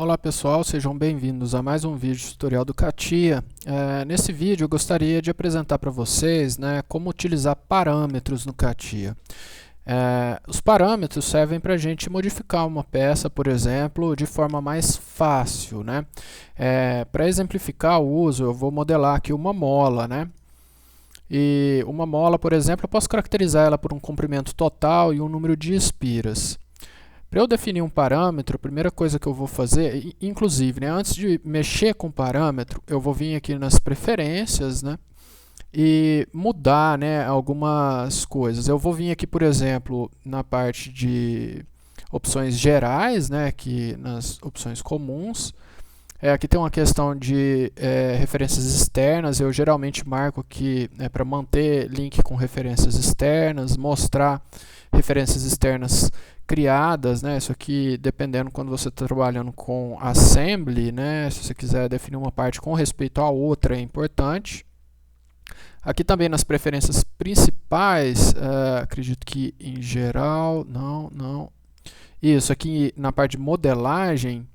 Olá pessoal, sejam bem-vindos a mais um vídeo tutorial do CATIA. Nesse vídeo eu gostaria de apresentar para vocês, como utilizar parâmetros no CATIA. Os parâmetros servem para a gente modificar uma peça, por exemplo, de forma mais fácil. Para exemplificar o uso, eu vou modelar aqui uma mola. E uma mola, por exemplo, eu posso caracterizar ela por um comprimento total e um número de espiras. Para eu definir um parâmetro, a primeira coisa que eu vou fazer, inclusive, antes de mexer com o parâmetro, eu vou vir aqui nas preferências, e mudar, algumas coisas. Eu vou vir aqui, por exemplo, na parte de opções gerais, aqui nas opções comuns. Aqui tem uma questão de referências externas. Eu geralmente marco aqui para manter link com referências externas, mostrar referências externas criadas, isso aqui dependendo quando você está trabalhando com assembly, se você quiser definir uma parte com respeito à outra é importante. Aqui também nas preferências principais, acredito que em geral, não. Isso, aqui na parte de modelagem,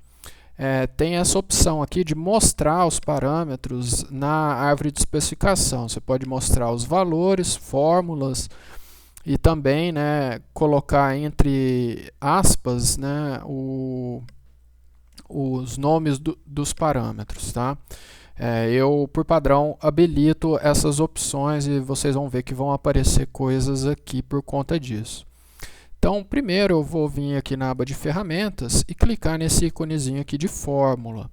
tem essa opção aqui de mostrar os parâmetros na árvore de especificação. Você pode mostrar os valores, fórmulas, e também colocar entre aspas os nomes dos parâmetros. Eu, por padrão, habilito essas opções e vocês vão ver que vão aparecer coisas aqui por conta disso. Então, primeiro eu vou vir aqui na aba de ferramentas e clicar nesse íconezinho aqui de fórmula.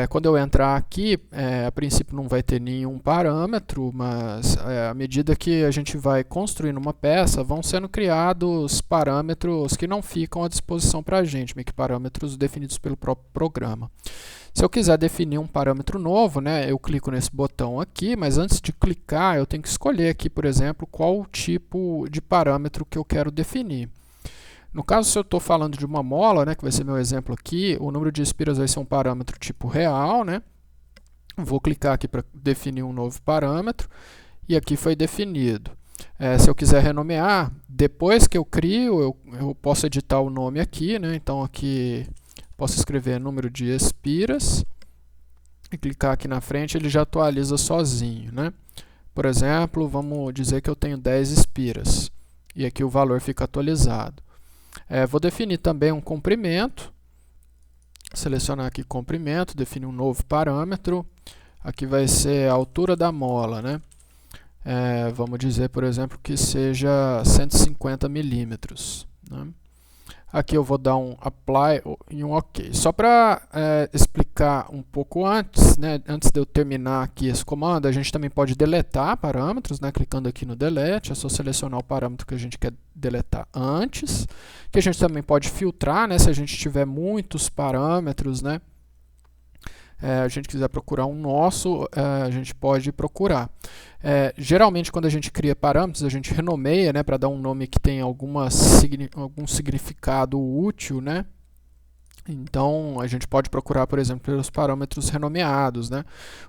Quando eu entrar aqui, a princípio não vai ter nenhum parâmetro, mas à medida que a gente vai construindo uma peça, vão sendo criados parâmetros que não ficam à disposição para a gente, meio que parâmetros definidos pelo próprio programa. Se eu quiser definir um parâmetro novo, eu clico nesse botão aqui, mas antes de clicar eu tenho que escolher aqui, por exemplo, qual o tipo de parâmetro que eu quero definir. No caso, se eu estou falando de uma mola, que vai ser meu exemplo aqui, o número de espiras vai ser um parâmetro tipo real. Vou clicar aqui para definir um novo parâmetro e aqui foi definido. Se eu quiser renomear, depois que eu crio, eu posso editar o nome aqui. Então aqui posso escrever número de espiras e clicar aqui na frente, ele já atualiza sozinho. Por exemplo, vamos dizer que eu tenho 10 espiras e aqui o valor fica atualizado. Vou definir também um comprimento, selecionar aqui comprimento, definir um novo parâmetro, aqui vai ser a altura da mola, vamos dizer, por exemplo, que seja 150 milímetros. Aqui eu vou dar um apply e um ok. Só para explicar um pouco antes, antes de eu terminar aqui esse comando, a gente também pode deletar parâmetros, clicando aqui no delete, é só selecionar o parâmetro que a gente quer deletar antes, que a gente também pode filtrar, se a gente tiver muitos parâmetros, a gente quiser procurar um nosso, a gente pode procurar. Geralmente, quando a gente cria parâmetros, a gente renomeia, para dar um nome que tenha algum significado útil, Então, a gente pode procurar, por exemplo, pelos parâmetros renomeados,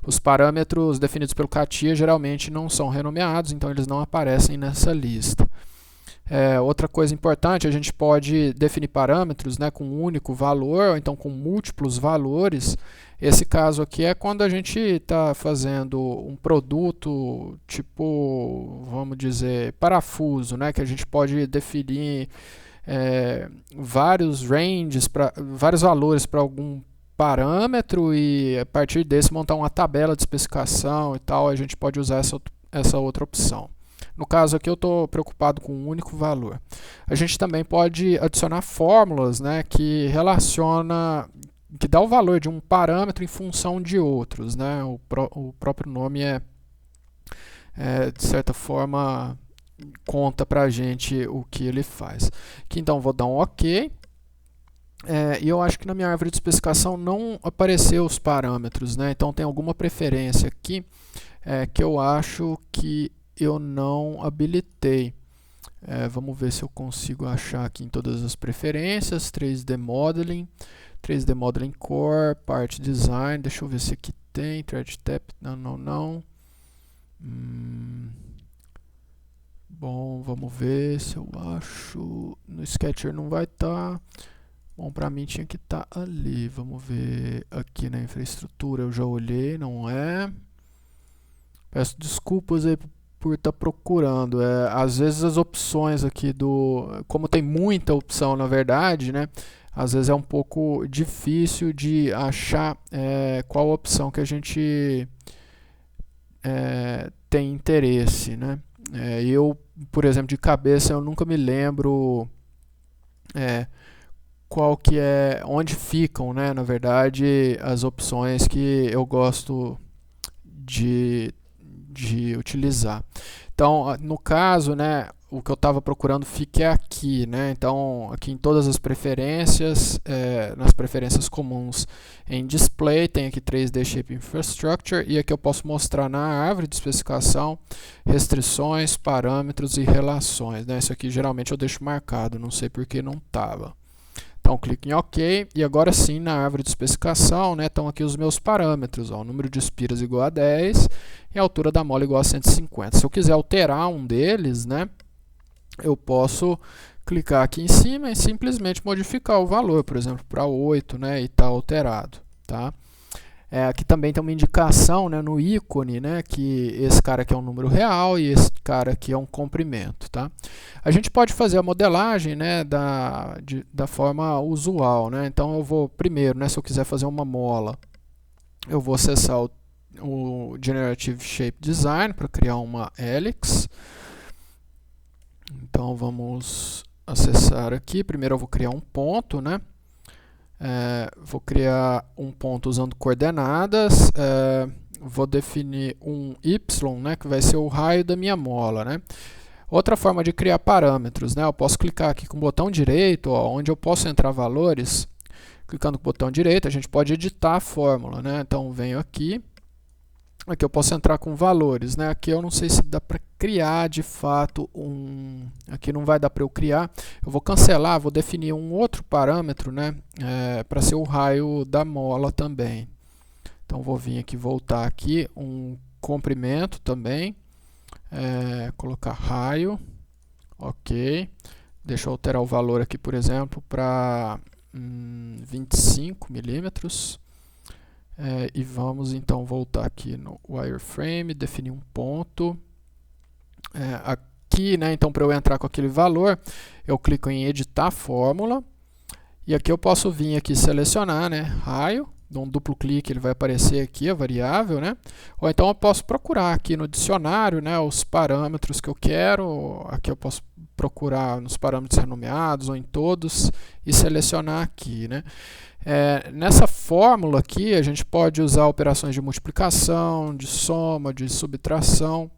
Os parâmetros definidos pelo CATIA geralmente não são renomeados, então eles não aparecem nessa lista. Outra coisa importante, a gente pode definir parâmetros com um único valor, ou então com múltiplos valores. Esse caso aqui é quando a gente está fazendo um produto tipo, vamos dizer, parafuso, que a gente pode definir vários ranges, vários valores para algum parâmetro e a partir desse montar uma tabela de especificação e tal, a gente pode usar essa outra opção. No caso aqui eu estou preocupado com um único valor. A gente também pode adicionar fórmulas que que dá o valor de um parâmetro em função de outros. O próprio nome de certa forma, conta para a gente o que ele faz. Aqui então vou dar um ok. E eu acho que na minha árvore de especificação não apareceu os parâmetros. Então tem alguma preferência aqui que eu acho que eu não habilitei. Vamos ver se eu consigo achar aqui em todas as preferências. 3D Modeling, 3D Modeling Core, Part Design. Deixa eu ver se aqui tem. Thread Tap, não. Bom, vamos ver se eu acho. No Sketcher não vai estar. Bom, para mim tinha que estar ali. Vamos ver aqui na infraestrutura. Eu já olhei, não é. Peço desculpas aí por estar procurando. Às vezes as opções aqui como tem muita opção na verdade, né? Às vezes é um pouco difícil de achar qual opção que a gente tem interesse, né? Eu, por exemplo, de cabeça eu nunca me lembro qual que onde ficam, né? Na verdade, as opções que eu gosto de utilizar. Então, no caso, né, o que eu estava procurando fica aqui, né? Então, aqui em todas as preferências, nas preferências comuns em Display, tem aqui 3D Shape Infrastructure, e aqui eu posso mostrar na árvore de especificação restrições, parâmetros e relações, né? Isso aqui geralmente eu deixo marcado, não sei porque não estava. Então, clico em OK, e agora sim, na árvore de especificação, né, estão aqui os meus parâmetros, ó, o número de espiras igual a 10 e a altura da mola igual a 150. Se eu quiser alterar um deles, né, eu posso clicar aqui em cima e simplesmente modificar o valor, por exemplo, para 8, né, e está alterado. Tá? Aqui também tem uma indicação, né, no ícone, né, que esse cara aqui é um número real e esse cara aqui é um comprimento. Tá? A gente pode fazer a modelagem, né, da forma usual. Né? Então eu vou primeiro, né, se eu quiser fazer uma mola, eu vou acessar o Generative Shape Design para criar uma helix. Então vamos acessar aqui. Primeiro eu vou criar um ponto, né? Vou criar um ponto usando coordenadas. Vou definir um y, né? Que vai ser o raio da minha mola, né? Outra forma de criar parâmetros, né? Eu posso clicar aqui com o botão direito, ó, onde eu posso entrar valores. Clicando com o botão direito, a gente pode editar a fórmula, né? Então venho aqui. Aqui eu posso entrar com valores, né? Aqui eu não sei se dá para criar de fato aqui não vai dar para eu criar. Eu vou cancelar, vou definir um outro parâmetro, né? Para ser o raio da mola também. Então vou vir aqui, voltar aqui, um comprimento também. Colocar raio. Ok. Deixa eu alterar o valor aqui, por exemplo, para 25 milímetros. E vamos então voltar aqui no wireframe, definir um ponto. Aqui, né, então para eu entrar com aquele valor, eu clico em editar fórmula. E aqui eu posso vir aqui selecionar, né, raio, dou um duplo clique, ele vai aparecer aqui a variável, né? Ou então eu posso procurar aqui no dicionário, né, os parâmetros que eu quero. Aqui eu posso procurar nos parâmetros renomeados ou em todos e selecionar aqui, né? Nessa fórmula aqui a gente pode usar operações de multiplicação, de soma, de subtração,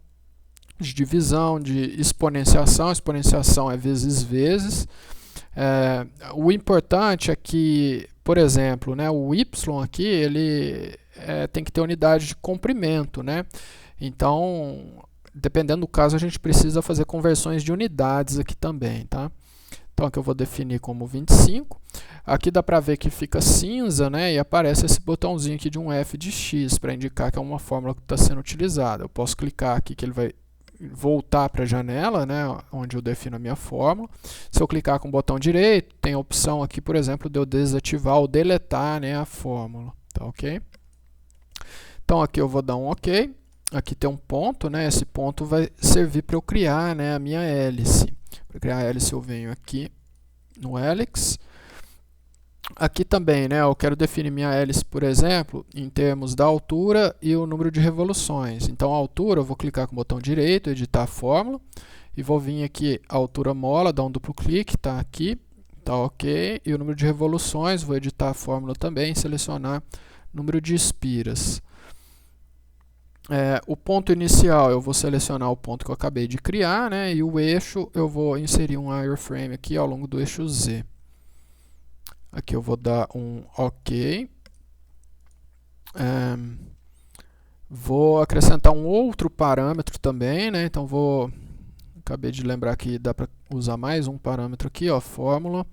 de divisão, de exponenciação. Exponenciação é vezes. O importante é que, por exemplo, né, o y aqui ele tem que ter unidade de comprimento, né? Então, dependendo do caso, a gente precisa fazer conversões de unidades aqui também, tá? Então aqui eu vou definir como 25. Aqui dá para ver que fica cinza, né? E aparece esse botãozinho aqui de um f de x para indicar que é uma fórmula que está sendo utilizada. Eu posso clicar aqui que ele vai voltar para a janela, né, onde eu defino a minha fórmula. Se eu clicar com o botão direito, tem a opção aqui, por exemplo, de eu desativar ou deletar, né, a fórmula. Tá ok? Então aqui eu vou dar um ok. Aqui tem um ponto, né? Esse ponto vai servir para eu criar, né, a minha hélice. Para criar a hélice eu venho aqui no helix. Aqui também, né, eu quero definir minha hélice, por exemplo, em termos da altura e o número de revoluções. Então a altura eu vou clicar com o botão direito, editar a fórmula. E vou vir aqui a altura mola, dar um duplo clique, tá aqui, tá ok. E o número de revoluções, vou editar a fórmula também, selecionar número de espiras. O ponto inicial eu vou selecionar o ponto que eu acabei de criar, né? E o eixo eu vou inserir um wireframe aqui ao longo do eixo Z. Aqui eu vou dar um OK. Vou acrescentar um outro parâmetro também, né? Então acabei de lembrar que dá para usar mais um parâmetro aqui, ó, fórmula.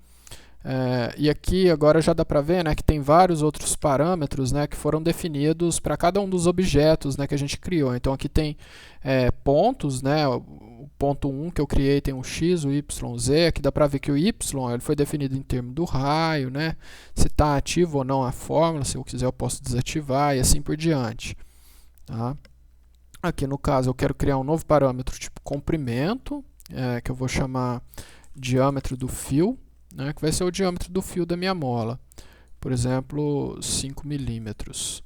E aqui agora já dá para ver, né, que tem vários outros parâmetros, né, que foram definidos para cada um dos objetos, né, que a gente criou. Então aqui tem pontos, né, o ponto 1 que eu criei tem o x, o y, o z. Aqui dá para ver que o y ele foi definido em termos do raio, né, se está ativo ou não a fórmula. Se eu quiser eu posso desativar e assim por diante. Tá? Aqui no caso eu quero criar um novo parâmetro tipo comprimento, que eu vou chamar diâmetro do fio, né, que vai ser o diâmetro do fio da minha mola. Por exemplo, 5 milímetros.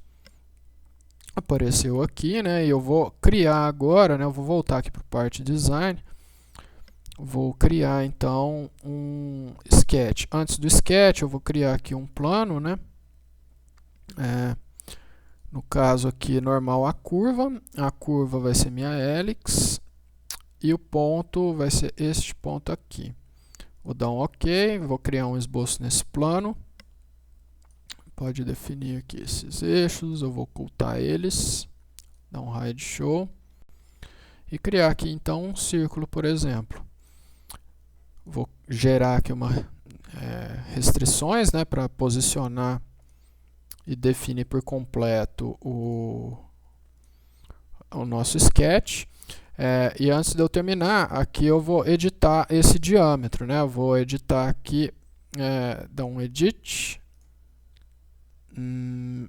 Apareceu aqui, né, e eu vou criar agora, né, eu vou voltar aqui para o Part Design. Vou criar então um sketch. Antes do sketch eu vou criar aqui um plano, né, no caso aqui normal a curva vai ser minha hélice e o ponto vai ser este ponto aqui. Vou dar um OK, vou criar um esboço nesse plano. Pode definir aqui esses eixos, eu vou ocultar eles, dar um hide show e criar aqui então um círculo, por exemplo. Vou gerar aqui restrições, né, para posicionar e definir por completo o nosso sketch. E antes de eu terminar, aqui eu vou editar esse diâmetro, né? Eu vou editar aqui, dar um edit.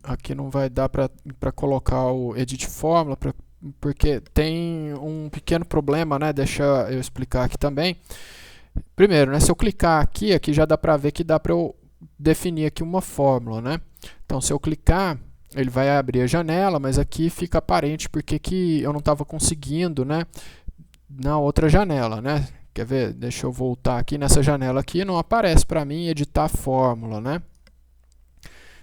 Aqui não vai dar para colocar o edit fórmula, porque tem um pequeno problema, né? Deixa eu explicar aqui também. Primeiro, né, se eu clicar aqui já dá para ver que dá para eu definir aqui uma fórmula, né? Então, se eu clicar, ele vai abrir a janela, mas aqui fica aparente porque que eu não estava conseguindo, né, na outra janela, né? Quer ver? Deixa eu voltar aqui nessa janela aqui, não aparece para mim editar a fórmula, né?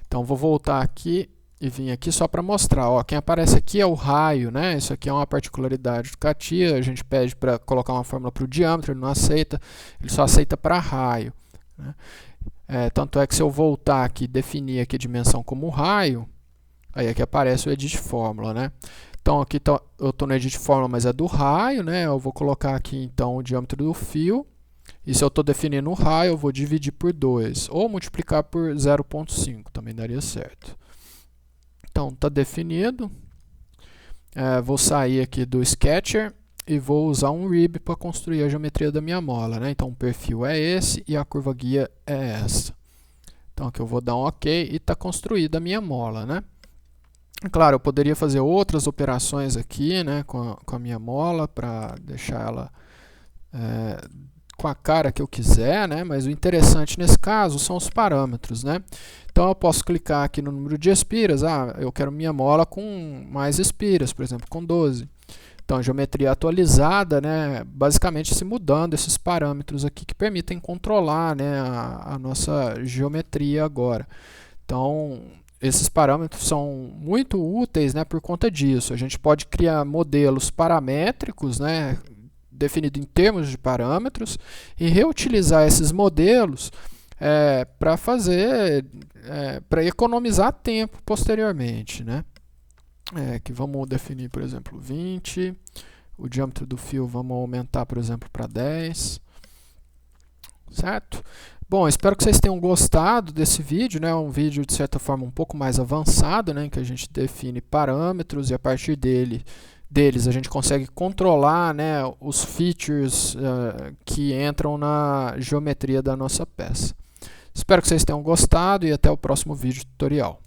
Então vou voltar aqui e vim aqui só para mostrar, ó, quem aparece aqui é o raio, né? Isso aqui é uma particularidade do CATIA, a gente pede para colocar uma fórmula para o diâmetro, ele não aceita, ele só aceita para raio, né? Tanto é que se eu voltar aqui e definir aqui a dimensão como raio, aí aqui aparece o edit fórmula, né? Então aqui eu estou no edit fórmula, mas é do raio, né? Eu vou colocar aqui então o diâmetro do fio. E se eu estou definindo o raio, eu vou dividir por 2 ou multiplicar por 0,5, também daria certo. Então está definido. Vou sair aqui do Sketcher e vou usar um rib para construir a geometria da minha mola, né? Então o perfil é esse e a curva guia é essa. Então aqui eu vou dar um OK e está construída a minha mola, né? Claro, eu poderia fazer outras operações aqui, né, com a minha mola para deixar ela com a cara que eu quiser, né? Mas o interessante nesse caso são os parâmetros, né? Então eu posso clicar aqui no número de espiras, eu quero minha mola com mais espiras, por exemplo, com 12. Então a geometria atualizada, né, basicamente se mudando esses parâmetros aqui que permitem controlar, né, a nossa geometria agora. Então esses parâmetros são muito úteis, né, por conta disso. A gente pode criar modelos paramétricos, né, definido em termos de parâmetros, e reutilizar esses modelos para para economizar tempo posteriormente, né? Que vamos definir, por exemplo, 20, o diâmetro do fio vamos aumentar, por exemplo, para 10, certo? Bom, espero que vocês tenham gostado desse vídeo, né? Um vídeo de certa forma um pouco mais avançado, né? Em que a gente define parâmetros e a partir deles a gente consegue controlar, né, os features que entram na geometria da nossa peça. Espero que vocês tenham gostado e até o próximo vídeo tutorial.